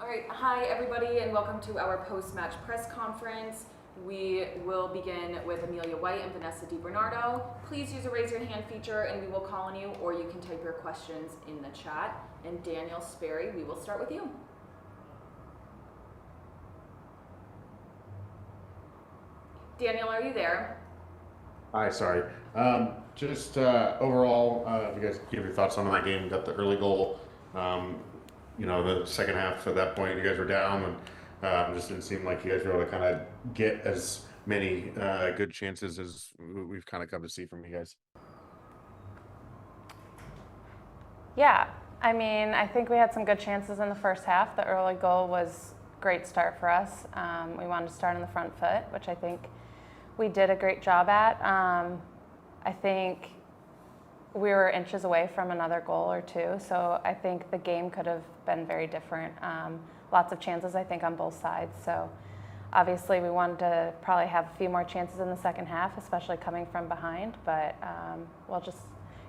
All right, hi everybody, and welcome to our post-match press conference. We will begin with Amelia White and Vanessa DiBernardo. Please use the raise your hand feature and we will call on you, or you can type your questions in the chat. And Daniel Sperry, we will start with you. Daniel, are you there? Hi, sorry. Just overall, if you guys give your thoughts on that game, got the early goal. The second half at that point, you guys were down, and just didn't seem like you guys were able to kind of get as many good chances as we've kind of come to see from you guys. Yeah, I mean, I think we had some good chances in the first half. The early goal was a great start for us. We wanted to start on the front foot, which I think we did a great job at. I think we were inches away from another goal or two, so I think the game could have been very different. Lots of chances, I think, on both sides. So obviously we wanted to probably have a few more chances in the second half, especially coming from behind, but we'll just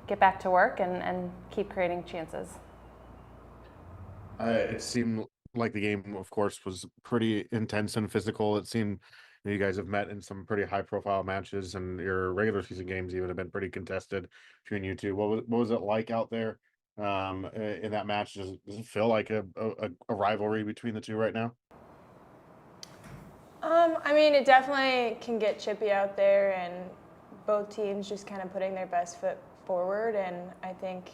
get back to work and keep creating chances. It seemed like the game, of course, was pretty intense and physical. It seemed you guys have met in some pretty high-profile matches, and your regular season games even have been pretty contested between you two. What was it like out there in that match? Does it feel like a rivalry between the two right now? I mean, it definitely can get chippy out there, and both teams just kind of putting their best foot forward. And I think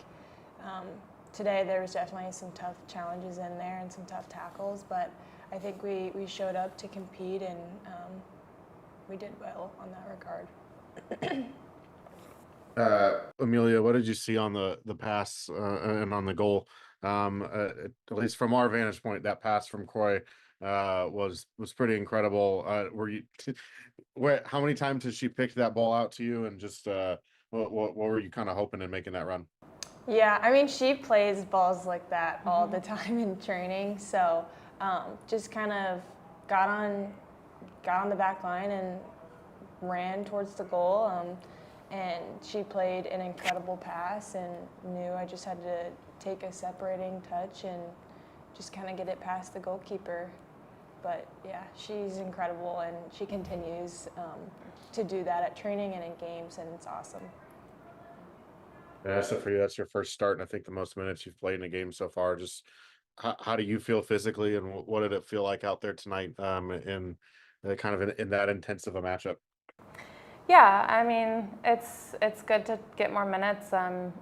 today there was definitely some tough challenges in there and some tough tackles, but I think we showed up to compete, and we did well on that regard. Amelia, what did you see on the pass and on the goal? At least from our vantage point, that pass from Croy was pretty incredible. Were you how many times did she pick that ball out to you, and just what were you kind of hoping in making that run? Yeah, I mean, she plays balls like that all the time in training, so just kind of got on the back line and ran towards the goal. And she played an incredible pass and knew I just had to take a separating touch and just kind of get it past the goalkeeper. But yeah, she's incredible, and she continues to do that at training and in games, and it's awesome. Yeah, so for you, that's your first start, and I think the most minutes you've played in a game so far. Just how do you feel physically, and what did it feel like out there tonight in kind of in that intense of a matchup? Yeah, I mean, it's good to get more minutes. I'm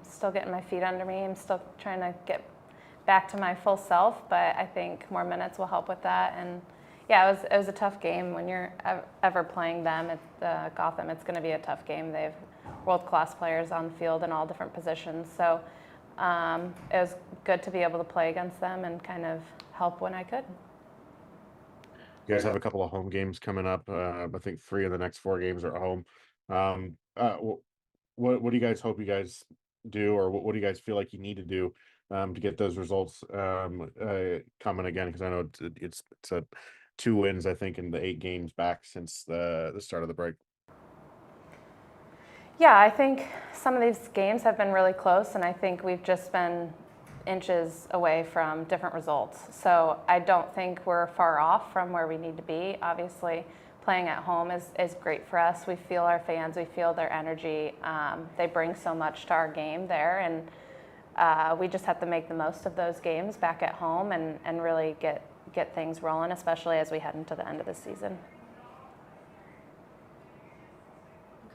still getting my feet under me. I'm still trying to get back to my full self, but I think more minutes will help with that. And yeah, it was a tough game. When you're ever playing them at Gotham, it's going to be a tough game. They have world-class players on the field in all different positions. So it was good to be able to play against them and kind of help when I could. You guys have a couple of home games coming up. I think three of the next four games are at home. What do you guys hope you guys do, or what do you guys feel like you need to do to get those results coming again? Because I know it's a two wins, I think, in the eight games back since the start of the break. Yeah, I think some of these games have been really close, and I think we've just been inches away from different results. So I don't think we're far off from where we need to be. Obviously, playing at home is great for us. We feel our fans, we feel their energy. They bring so much to our game there, and we just have to make the most of those games back at home and really get things rolling, especially as we head into the end of the season.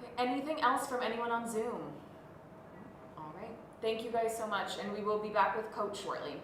Okay, anything else from anyone on Zoom? All right, thank you guys so much, and we will be back with Coach shortly.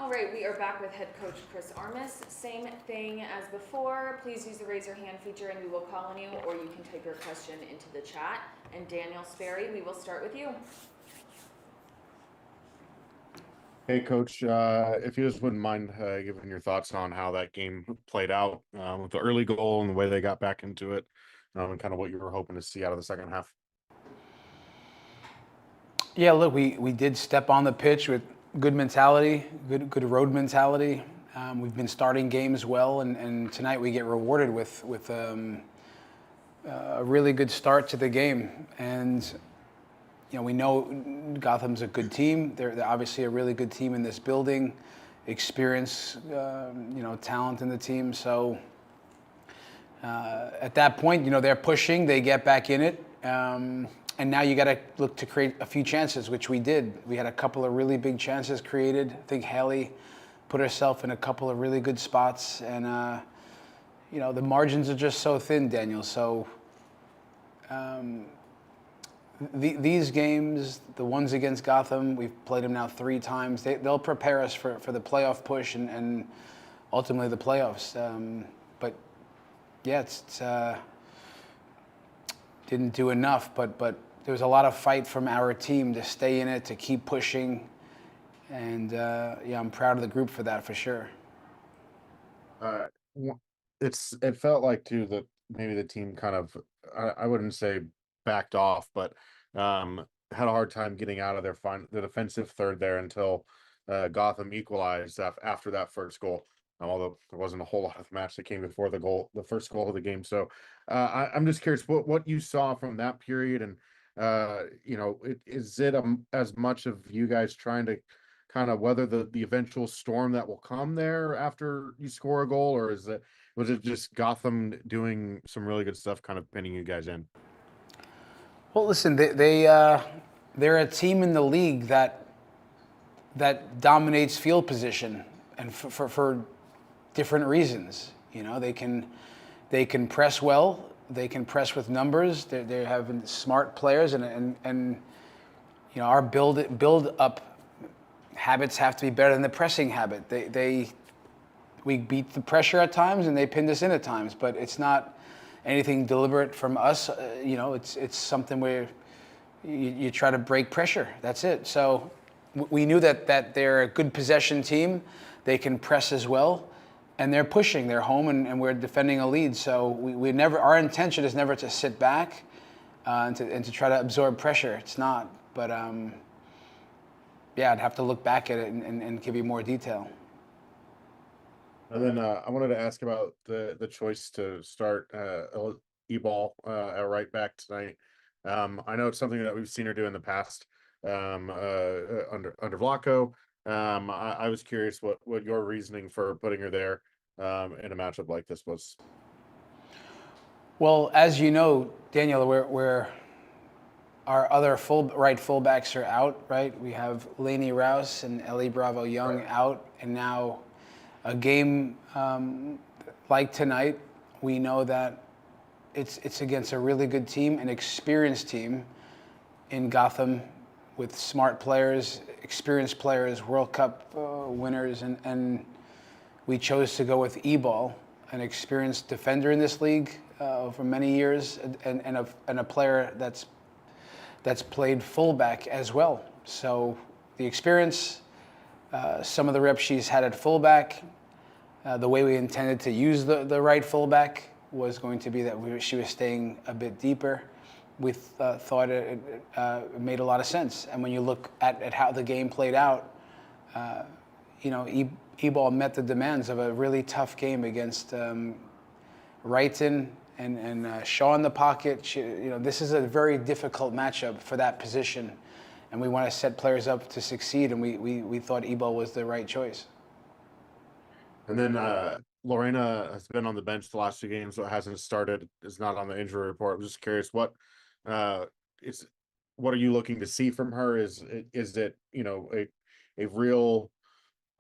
All right, we are back with head coach Chris Armas. Same thing as before. Please use the raise your hand feature and we will call on you, or you can type your question into the chat. And Daniel Sperry, we will start with you. Hey, Coach, if you just wouldn't mind giving your thoughts on how that game played out with the early goal and the way they got back into it, and kind of what you were hoping to see out of the second half. Yeah, look, we did step on the pitch with good mentality, good road mentality. We've been starting games well, and tonight we get rewarded with a really good start to the game. And you know, we know Gotham's a good team. They're obviously a really good team in this building, experience, talent in the team. So at that point, they're pushing, they get back in it. And now you got to look to create a few chances, which we did. We had a couple of really big chances created. I think Haley put herself in a couple of really good spots. And, the margins are just so thin, Daniel. So these games, the ones against Gotham, we've played them now 3 times. They'll prepare us for the playoff push and ultimately the playoffs. But, yeah, it's didn't do enough, but there was a lot of fight from our team to stay in it, to keep pushing, and I'm proud of the group for that, for sure. It felt like too that maybe the team kind of, I wouldn't say backed off, but had a hard time getting out of the defensive third there until Gotham equalized after that first goal. Although there wasn't a whole lot of match that came before the first goal of the game. So I'm just curious what you saw from that period, and is it as much of you guys trying to kind of weather the eventual storm that will come there after you score a goal, or was it just Gotham doing some really good stuff, kind of pinning you guys in? Well, listen, they're a team in the league that dominates field position, and for different reasons. They can press well. They can press with numbers. They have smart players, and our build up habits have to be better than the pressing habit. We beat the pressure at times, and they pinned us in at times. But it's not anything deliberate from us. It's something where you try to break pressure. That's it. So we knew that they're a good possession team. They can press as well. And they're pushing. They're home, and we're defending a lead. So we never. Our intention is never to sit back and to try to absorb pressure. It's not. But I'd have to look back at it and give you more detail. And then I wanted to ask about the choice to start E-ball at right back tonight. I know it's something that we've seen her do in the past under Vlaco. I was curious what your reasoning for putting her there in a matchup like this was. Well, as you know, Daniel, we're our other right fullbacks are out, right? We have Lainey Rouse and Ellie Bravo Young out, and now a game like tonight, we know that it's against a really good team, an experienced team in Gotham with smart players, experienced players, World Cup winners, and we chose to go with E-ball, an experienced defender in this league for many years, and a player that's played fullback as well. So the experience, some of the reps she's had at fullback, the way we intended to use the right fullback was going to be that she was staying a bit deeper. We thought it made a lot of sense. And when you look at how the game played out, E-ball met the demands of a really tough game against Wrighton and Shaw in the pocket. This is a very difficult matchup for that position, and we want to set players up to succeed, and we thought E-ball was the right choice. And then Lorena has been on the bench the last 2 games, so it hasn't started. Is not on the injury report. I'm just curious, what are you looking to see from her? Is it a real,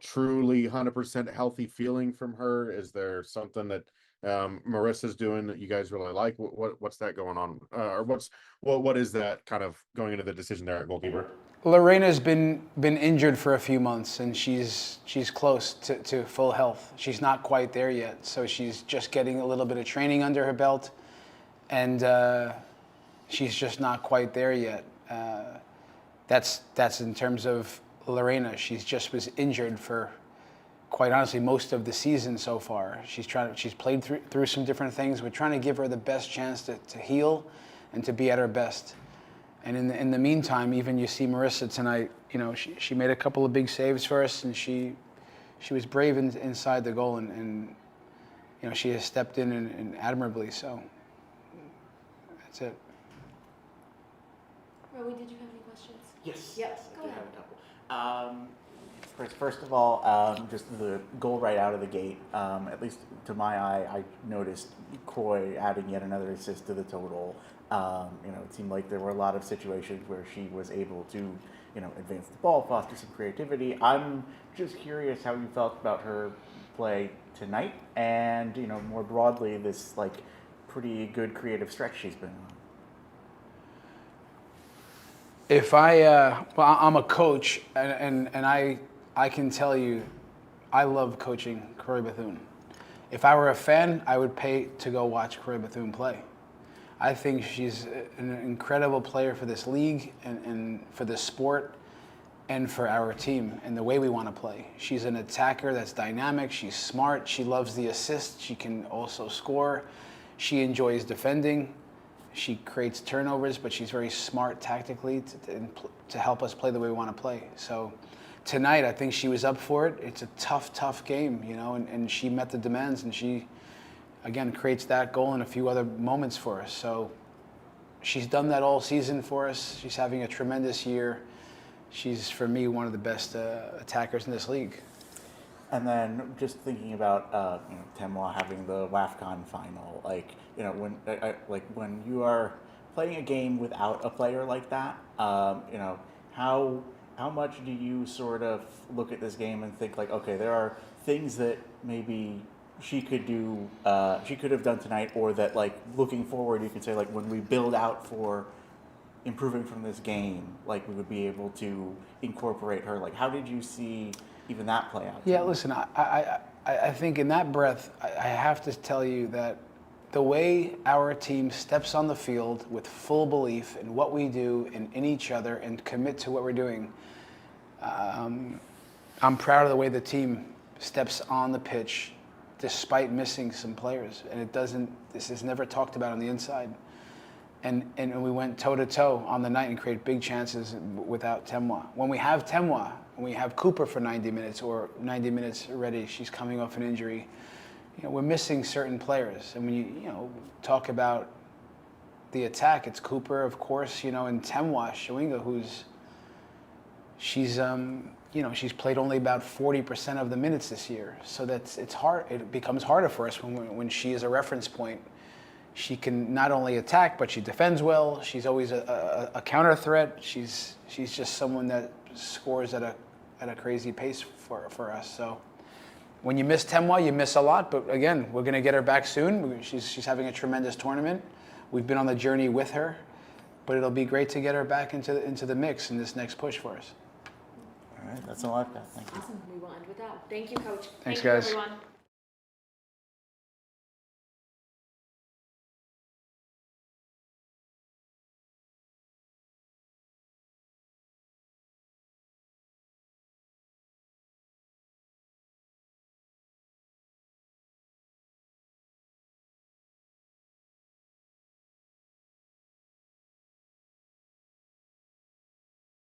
truly 100% healthy feeling from her? Is there something that Marissa's doing that you guys really like? What's that going on? Or what is that kind of going into the decision there at goalkeeper? Lorena's been injured for a few months, and she's close to full health. She's not quite there yet, so she's just getting a little bit of training under her belt, and she's just not quite there yet. That's in terms of Lorena. She's just was injured for, quite honestly, most of the season so far. She's played through some different things. We're trying to give her the best chance to heal and to be at her best. And in the meantime, even you see Marissa tonight, you know, she made a couple of big saves for us, and she was brave inside the goal, and you know, she has stepped in and admirably. So that's it. Rowie, did you have any questions? Yes. Yes, I go do ahead. have a couple. First of all, just the goal right out of the gate, at least to my eye, I noticed Croy adding yet another assist to the total. You know, it seemed like there were a lot of situations where she was able to, you know, advance the ball, foster some creativity. I'm just curious how you felt about her play tonight, and, you know, more broadly, this like pretty good creative stretch she's been on. If well, I'm a coach, and I can tell you, I love coaching Croy Bethune. If I were a fan, I would pay to go watch Croy Bethune play. I think she's an incredible player for this league and for the sport and for our team and the way we want to play. She's an attacker that's dynamic. She's smart. She loves the assist. She can also score. She enjoys defending. She creates turnovers, but she's very smart tactically to help us play the way we want to play. So tonight, I think she was up for it. It's a tough game, you know, and she met the demands, and she, again, creates that goal and a few other moments for us. So she's done that all season for us. She's having a tremendous year. She's, for me, one of the best attackers in this league. And then just thinking about you know, Temwa having the WAFCON final, like, you know, when you are playing a game without a player like that, you know, how much do you sort of look at this game and think like, okay, there are things that maybe she could do, she could have done tonight, or that, like, looking forward, you could say, like, when we build out for improving from this game, like, we would be able to incorporate her. Like, how did you see even that play out? Yeah, listen, I think in that breath, I have to tell you that the way our team steps on the field with full belief in what we do and in each other and commit to what we're doing, I'm proud of the way the team steps on the pitch despite missing some players. And this is never talked about on the inside. And we went toe-to-toe on the night and created big chances without Temwa. When we have Temwa, when we have Cooper for 90 minutes or 90 minutes already, she's coming off an injury, you know, we're missing certain players. And when you know, talk about the attack, it's Cooper, of course, you know, and Temwa Shawinga, she's you know, she's played only about 40% of the minutes this year. So it's hard. It becomes harder for us when she is a reference point. She can not only attack, but she defends well. She's always a counter threat. She's just someone that scores at a crazy pace for us. So when you miss Temwa, you miss a lot. But again, we're going to get her back soon. She's having a tremendous tournament. We've been on the journey with her, but it'll be great to get her back into the mix in this next push for us. All right, that's all I've got. Thank you. Awesome. We will end with that. Thank you, Coach. Thanks, Thank you, guys. everyone.